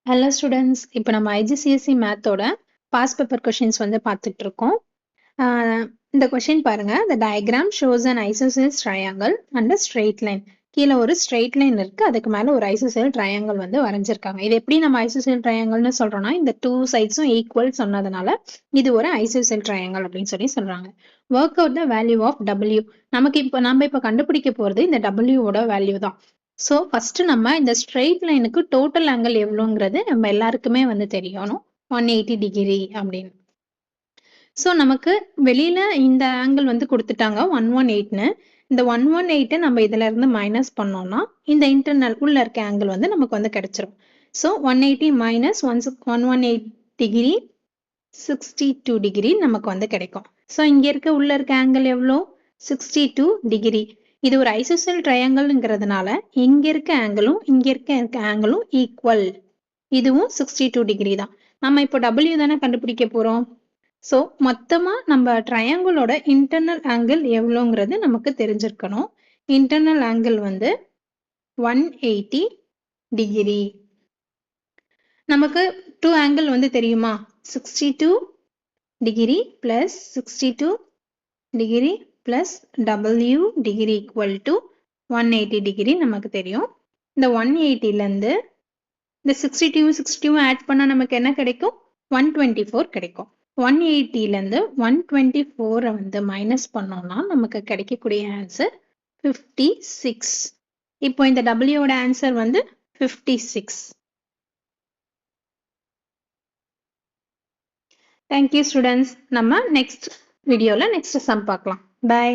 Hello students, இப்போ நம்ம IGCSE மேத்தோட past paper questions வந்து பார்த்துட்டு இருக்கோம். இந்த question பாருங்க. The diagram shows an isosceles triangle and a straight line. கீழே ஒரு straight line இருக்கு. அதுக்கு மேல ஒரு isosceles triangle வந்து வரைஞ்சிருக்காங்க. இது எப்படி நம்ம isosceles triangleனு சொல்றோம்னா இந்த two sidesம் equal சொன்னதுனால இது ஒரு isosceles triangle அப்படின்னு சொல்றாங்க. Work out the value of W. நம்ம இப்போ கண்டுபிடிக்க போறது இந்த W ஓட வேல்யூ தான். ஸோ ஃபர்ஸ்ட் நம்ம இந்த ஸ்ட்ரெயிட் லைனுக்கு டோட்டல் ஆங்கிள் எவ்வளோங்கிறது நம்ம எல்லாருக்குமே வந்து தெரியணும் 180 டிகிரி அப்படின்னு. ஸோ நமக்கு வெளியில இந்த ஆங்கிள் வந்து கொடுத்துட்டாங்க 118ன்னு. இந்த 118 நம்ம இதுல இருந்து மைனஸ் பண்ணோம்னா இந்த இன்டர்னல் உள்ள இருக்க ஆங்கிள் வந்து நமக்கு வந்து கிடைச்சிரும். ஸோ 180 மைனஸ் 118 டிகிரி 62 டிகிரி நமக்கு வந்து கிடைக்கும். ஸோ இங்க உள்ள இருக்க ஆங்கிள் எவ்வளோ 62 டிகிரி. இது ஒரு ஐசோசெல் ட்ரையாங்கிள்ங்கிறதுனால இங்க இருக்க ஆங்கிளும் இங்க இருக்க ஆங்கிளும் ஈக்குவல். இதுவும் 62 டிகிரி தான். நம்ம இப்போ W தானே கண்டுபிடிக்க போறோம். ஸோ மொத்தமா நம்ம ட்ரையாங்கிளோட இன்டர்னல் ஆங்கிள் எவ்வளோங்கிறது நமக்கு தெரிஞ்சிருக்கணும். இன்டர்னல் ஆங்கிள் வந்து 180 டிகிரி. நமக்கு டூ ஆங்கிள் வந்து தெரியுமா 62 degree plus 62 degree plus W degree equal to 180 degree நமக்கு தெரியும். இந்த 180ல இருந்து இந்த 62 add பண்ணா நமக்கு என்ன கிடைக்கும் 124 கிடைக்கும். 180ல இருந்து 124 வந்து மைனஸ் பண்ணோம்னா நமக்கு கிடைக்கக்கூடிய ஆன்சர் 56. இப்போ இந்த W ஓட ஆன்சர் வந்து 56. Thank you students. நம்ம next வீடியோல next sum பார்க்கலாம். Bye.